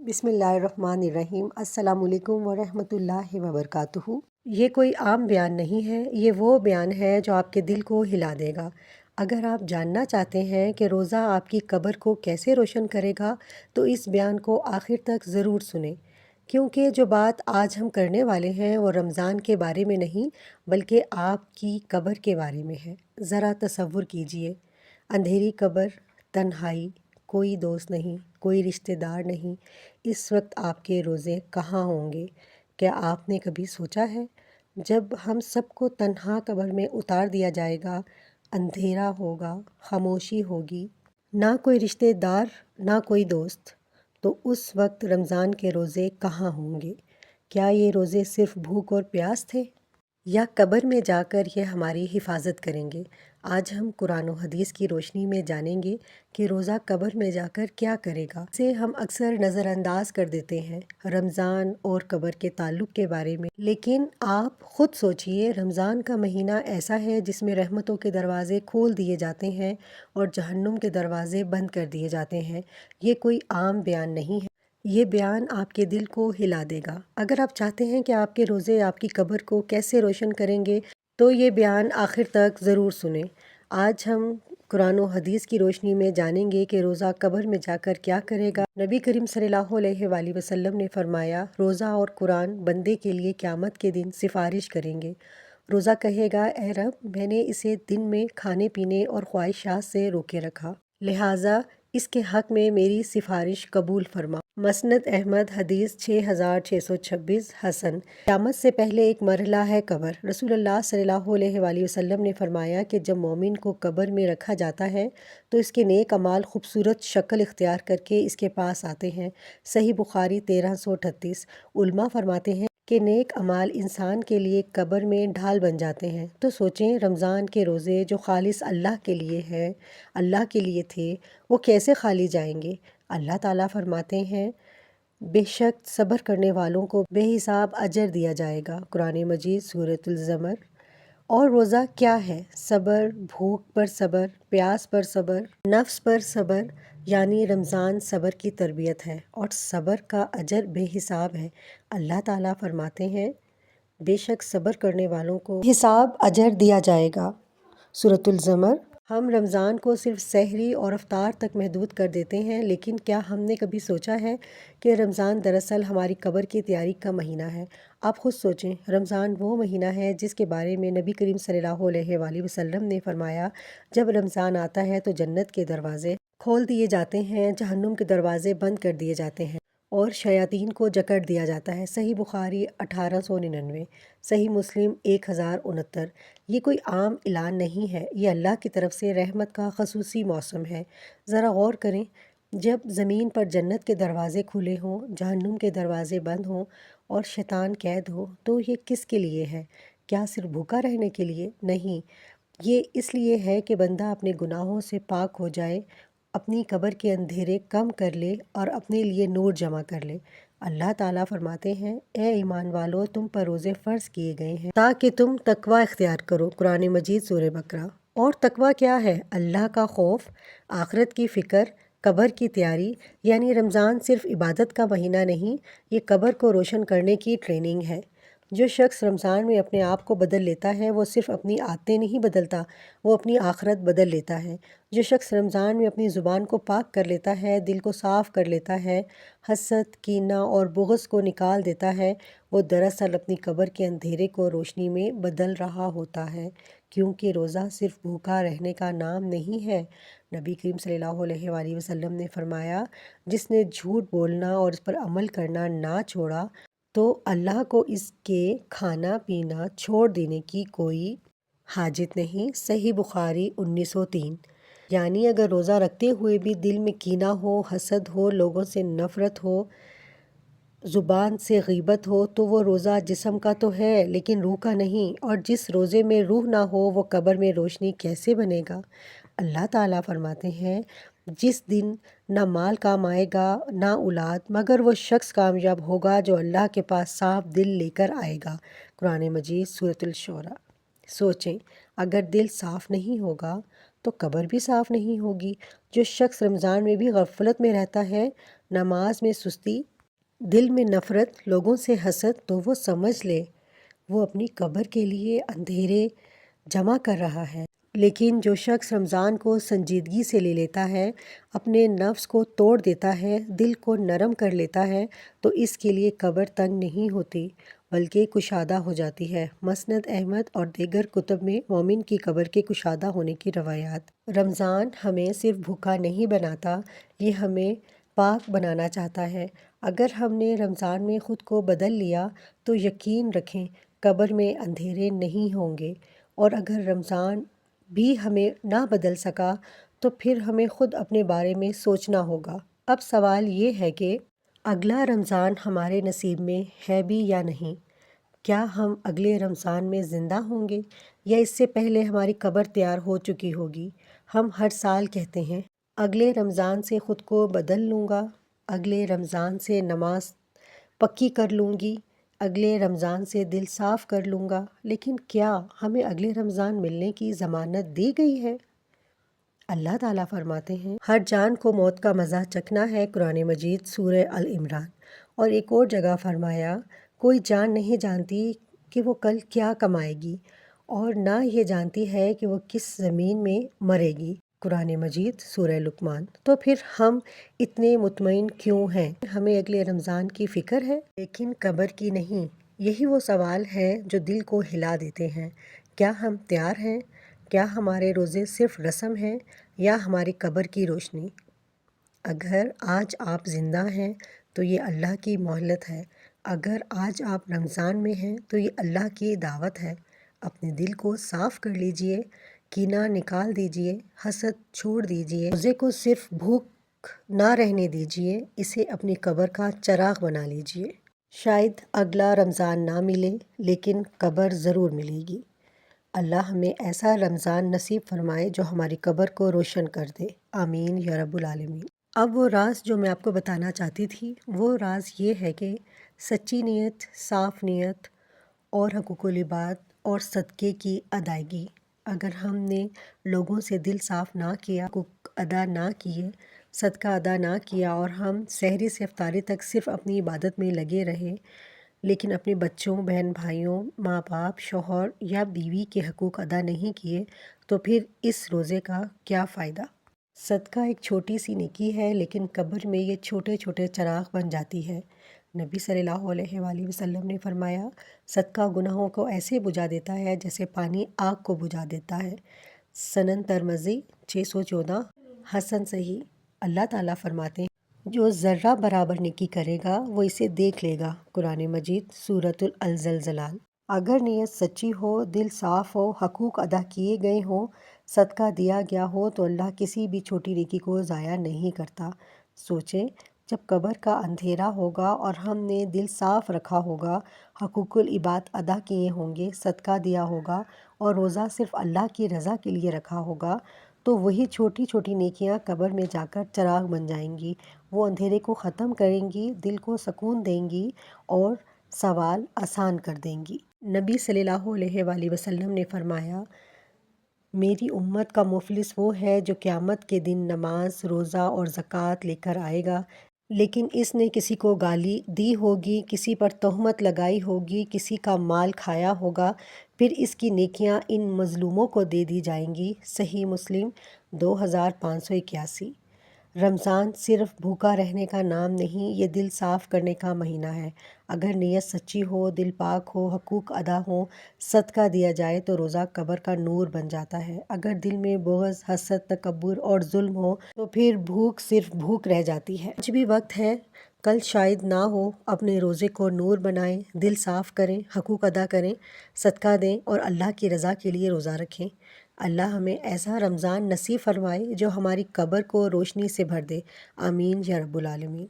بسم اللہ الرحمن الرحیم۔ السلام علیکم ورحمۃ اللہ وبرکاتہ۔ یہ کوئی عام بیان نہیں ہے، یہ وہ بیان ہے جو آپ کے دل کو ہلا دے گا۔ اگر آپ جاننا چاہتے ہیں کہ روزہ آپ کی قبر کو کیسے روشن کرے گا تو اس بیان کو آخر تک ضرور سنیں، کیونکہ جو بات آج ہم کرنے والے ہیں وہ رمضان کے بارے میں نہیں بلکہ آپ کی قبر کے بارے میں ہے۔ ذرا تصور کیجئے، اندھیری قبر، تنہائی، کوئی دوست نہیں، کوئی رشتہ دار نہیں۔ اس وقت آپ کے روزے کہاں ہوں گے؟ کیا آپ نے کبھی سوچا ہے؟ جب ہم سب کو تنہا قبر میں اتار دیا جائے گا، اندھیرا ہوگا، خاموشی ہوگی، نہ کوئی رشتہ دار نہ کوئی دوست، تو اس وقت رمضان کے روزے کہاں ہوں گے؟ کیا یہ روزے صرف بھوک اور پیاس تھے، یا قبر میں جا کر یہ ہماری حفاظت کریں گے؟ آج ہم قرآن و حدیث کی روشنی میں جانیں گے کہ روزہ قبر میں جا کر کیا کرے گا۔ اسے ہم اکثر نظر انداز کر دیتے ہیں رمضان اور قبر کے تعلق کے بارے میں، لیکن آپ خود سوچئے، رمضان کا مہینہ ایسا ہے جس میں رحمتوں کے دروازے کھول دیے جاتے ہیں اور جہنم کے دروازے بند کر دیے جاتے ہیں۔ یہ کوئی عام بیان نہیں ہے، یہ بیان آپ کے دل کو ہلا دے گا۔ اگر آپ چاہتے ہیں کہ آپ کے روزے آپ کی قبر کو کیسے روشن کریں گے تو یہ بیان آخر تک ضرور سنیں۔ آج ہم قرآن و حدیث کی روشنی میں جانیں گے کہ روزہ قبر میں جا کر کیا کرے گا۔ نبی کریم صلی اللہ علیہ وآلہ وسلم نے فرمایا، روزہ اور قرآن بندے کے لیے قیامت کے دن سفارش کریں گے۔ روزہ کہے گا، اے رب، میں نے اسے دن میں کھانے پینے اور خواہشات سے روکے رکھا، لہٰذا اس کے حق میں میری سفارش قبول فرما۔ مسند احمد، حدیث 6626، حسن۔ قیامت سے پہلے ایک مرحلہ ہے قبر۔ رسول اللہ صلی اللہ علیہ وآلہ وسلم نے فرمایا کہ جب مومن کو قبر میں رکھا جاتا ہے تو اس کے نیک اعمال خوبصورت شکل اختیار کر کے اس کے پاس آتے ہیں۔ صحیح بخاری 1338۔ علماء فرماتے ہیں کہ نیک اعمال انسان کے لیے قبر میں ڈھال بن جاتے ہیں۔ تو سوچیں، رمضان کے روزے جو خالص اللہ کے لیے ہیں، اللہ کے لیے تھے، وہ کیسے خالی جائیں گے؟ اللہ تعالیٰ فرماتے ہیں، بے شک صبر کرنے والوں کو بے حساب اجر دیا جائے گا۔ قرآن مجید، سورۃ الزمر۔ اور روزہ کیا ہے؟ صبر، بھوک پر صبر، پیاس پر صبر، نفس پر صبر، یعنی رمضان صبر کی تربیت ہے اور صبر کا اجر بے حساب ہے۔ اللہ تعالیٰ فرماتے ہیں، بے شک صبر کرنے والوں کو بے حساب اجر دیا جائے گا۔ سورۃ الزمر۔ ہم رمضان کو صرف سحری اور افطار تک محدود کر دیتے ہیں، لیکن کیا ہم نے کبھی سوچا ہے کہ رمضان دراصل ہماری قبر کی تیاری کا مہینہ ہے؟ آپ خود سوچیں، رمضان وہ مہینہ ہے جس کے بارے میں نبی کریم صلی اللہ علیہ وآلہ وسلم نے فرمایا، جب رمضان آتا ہے تو جنت کے دروازے کھول دیے جاتے ہیں، جہنم کے دروازے بند کر دیے جاتے ہیں اور شیاطین کو جکڑ دیا جاتا ہے۔ صحیح بخاری 1899، صحیح مسلم 1069۔ یہ کوئی عام اعلان نہیں ہے، یہ اللہ کی طرف سے رحمت کا خصوصی موسم ہے۔ ذرا غور کریں، جب زمین پر جنت کے دروازے کھلے ہوں، جہنم کے دروازے بند ہوں اور شیطان قید ہو، تو یہ کس کے لیے ہے؟ کیا صرف بھوکا رہنے کے لیے؟ نہیں، یہ اس لیے ہے کہ بندہ اپنے گناہوں سے پاک ہو جائے، اپنی قبر کے اندھیرے کم کر لے اور اپنے لیے نور جمع کر لے۔ اللہ تعالیٰ فرماتے ہیں، اے ایمان والو، تم پر روزے فرض کیے گئے ہیں تاکہ تم تقوی اختیار کرو۔ قرآن مجید، سورہ بقرہ۔ اور تقوی کیا ہے؟ اللہ کا خوف، آخرت کی فکر، قبر کی تیاری۔ یعنی رمضان صرف عبادت کا مہینہ نہیں، یہ قبر کو روشن کرنے کی ٹریننگ ہے۔ جو شخص رمضان میں اپنے آپ کو بدل لیتا ہے وہ صرف اپنی عادتیں نہیں بدلتا، وہ اپنی آخرت بدل لیتا ہے۔ جو شخص رمضان میں اپنی زبان کو پاک کر لیتا ہے، دل کو صاف کر لیتا ہے، حسد، کینہ اور بغض کو نکال دیتا ہے، وہ دراصل اپنی قبر کے اندھیرے کو روشنی میں بدل رہا ہوتا ہے، کیونکہ روزہ صرف بھوکا رہنے کا نام نہیں ہے۔ نبی کریم صلی اللہ علیہ وآلہ وسلم نے فرمایا، جس نے جھوٹ بولنا اور اس پر عمل کرنا نہ چھوڑا تو اللہ کو اس کے کھانا پینا چھوڑ دینے کی کوئی حاجت نہیں۔ صحیح بخاری 1903۔ یعنی اگر روزہ رکھتے ہوئے بھی دل میں کینہ ہو، حسد ہو، لوگوں سے نفرت ہو، زبان سے غیبت ہو، تو وہ روزہ جسم کا تو ہے لیکن روح کا نہیں، اور جس روزے میں روح نہ ہو وہ قبر میں روشنی کیسے بنے گا؟ اللہ تعالیٰ فرماتے ہیں، جس دن نہ مال کام آئے گا نہ اولاد، مگر وہ شخص کامیاب ہوگا جو اللہ کے پاس صاف دل لے کر آئے گا۔ قرآن مجید، سورۃ الشعراء۔ سوچیں، اگر دل صاف نہیں ہوگا تو قبر بھی صاف نہیں ہوگی۔ جو شخص رمضان میں بھی غفلت میں رہتا ہے، نماز میں سستی، دل میں نفرت، لوگوں سے حسد، تو وہ سمجھ لے وہ اپنی قبر کے لیے اندھیرے جمع کر رہا ہے۔ لیکن جو شخص رمضان کو سنجیدگی سے لے لیتا ہے، اپنے نفس کو توڑ دیتا ہے، دل کو نرم کر لیتا ہے، تو اس کے لیے قبر تنگ نہیں ہوتی بلکہ کشادہ ہو جاتی ہے۔ مسند احمد اور دیگر کتب میں مومن کی قبر کے کشادہ ہونے کی روایات۔ رمضان ہمیں صرف بھوکا نہیں بناتا، یہ ہمیں پاک بنانا چاہتا ہے۔ اگر ہم نے رمضان میں خود کو بدل لیا تو یقین رکھیں قبر میں اندھیرے نہیں ہوں گے، اور اگر رمضان بھی ہمیں نہ بدل سکا تو پھر ہمیں خود اپنے بارے میں سوچنا ہوگا۔ اب سوال یہ ہے کہ اگلا رمضان ہمارے نصیب میں ہے بھی یا نہیں؟ کیا ہم اگلے رمضان میں زندہ ہوں گے یا اس سے پہلے ہماری قبر تیار ہو چکی ہوگی؟ ہم ہر سال کہتے ہیں اگلے رمضان سے خود کو بدل لوں گا، اگلے رمضان سے نماز پکی کر لوں گی، اگلے رمضان سے دل صاف کر لوں گا، لیکن کیا ہمیں اگلے رمضان ملنے کی ضمانت دی گئی ہے؟ اللہ تعالیٰ فرماتے ہیں ہر جان کو موت کا مزہ چکھنا ہے، قرآن مجید سورہ العمران۔ اور ایک اور جگہ فرمایا کوئی جان نہیں جانتی کہ وہ کل کیا کمائے گی، اور نہ یہ جانتی ہے کہ وہ کس زمین میں مرے گی، قرآن مجید سورہ لقمان۔ تو پھر ہم اتنے مطمئن کیوں ہیں؟ ہمیں اگلے رمضان کی فکر ہے لیکن قبر کی نہیں۔ یہی وہ سوال ہے جو دل کو ہلا دیتے ہیں۔ کیا ہم تیار ہیں؟ کیا ہمارے روزے صرف رسم ہیں یا ہماری قبر کی روشنی؟ اگر آج آپ زندہ ہیں تو یہ اللہ کی مہلت ہے، اگر آج آپ رمضان میں ہیں تو یہ اللہ کی دعوت ہے۔ اپنے دل کو صاف کر لیجئے، کینہ نکال دیجئے، حسد چھوڑ دیجئے، روزے کو صرف بھوک نہ رہنے دیجئے، اسے اپنی قبر کا چراغ بنا لیجئے۔ شاید اگلا رمضان نہ ملے لیکن قبر ضرور ملے گی۔ اللہ ہمیں ایسا رمضان نصیب فرمائے جو ہماری قبر کو روشن کر دے، آمین یا رب العالمین۔ اب وہ راز جو میں آپ کو بتانا چاہتی تھی، وہ راز یہ ہے کہ سچی نیت، صاف نیت اور حقوق العباد اور صدقے کی ادائیگی۔ اگر ہم نے لوگوں سے دل صاف نہ کیا، حقوق ادا نہ کیے، صدقہ ادا نہ کیا، اور ہم سحری سے افطاری تک صرف اپنی عبادت میں لگے رہے لیکن اپنے بچوں، بہن بھائیوں، ماں باپ، شوہر یا بیوی کے حقوق ادا نہیں کیے تو پھر اس روزے کا کیا فائدہ؟ صدقہ ایک چھوٹی سی نیکی ہے لیکن قبر میں یہ چھوٹے چھوٹے چراغ بن جاتی ہے۔ نبی صلی اللہ علیہ وآلہ وسلم نے فرمایا صدقہ گناہوں کو ایسے بجھا دیتا ہے جیسے پانی آگ کو بجھا دیتا ہے۔ سنن ترمذی 614، حسن صحیح۔ اللہ تعالیٰ فرماتے ہیں جو ذرہ برابر نیکی کرے گا وہ اسے دیکھ لے گا، قرآن مجید سورۃ الزلزال۔ اگر نیت سچی ہو، دل صاف ہو، حقوق ادا کیے گئے ہوں، صدقہ دیا گیا ہو تو اللہ کسی بھی چھوٹی نیکی کو ضائع نہیں کرتا۔ سوچیں جب قبر کا اندھیرا ہوگا اور ہم نے دل صاف رکھا ہوگا، حقوق العباد ادا کیے ہوں گے، صدقہ دیا ہوگا اور روزہ صرف اللہ کی رضا کے لیے رکھا ہوگا، تو وہی چھوٹی چھوٹی نیکیاں قبر میں جا کر چراغ بن جائیں گی، وہ اندھیرے کو ختم کریں گی، دل کو سکون دیں گی اور سوال آسان کر دیں گی۔ نبی صلی اللہ علیہ وآلہ وسلم نے فرمایا میری امت کا مفلس وہ ہے جو قیامت کے دن نماز، روزہ اور زکوٰۃ لے کر آئے گا، لیکن اس نے کسی کو گالی دی ہوگی، کسی پر تہمت لگائی ہوگی، کسی کا مال کھایا ہوگا، پھر اس کی نیکیاں ان مظلوموں کو دے دی جائیں گی۔ صحیح مسلم 2581۔ رمضان صرف بھوکا رہنے کا نام نہیں، یہ دل صاف کرنے کا مہینہ ہے۔ اگر نیت سچی ہو، دل پاک ہو، حقوق ادا ہوں، صدقہ دیا جائے تو روزہ قبر کا نور بن جاتا ہے۔ اگر دل میں بغض، حسد، تکبر اور ظلم ہو تو پھر بھوک صرف بھوک رہ جاتی ہے۔ آج بھی وقت ہے، کل شاید نہ ہو۔ اپنے روزے کو نور بنائیں، دل صاف کریں، حقوق ادا کریں، صدقہ دیں اور اللہ کی رضا کے لیے روزہ رکھیں۔ اللہ ہمیں ایسا رمضان نصیب فرمائے جو ہماری قبر کو روشنی سے بھر دے، آمین یا رب العالمین۔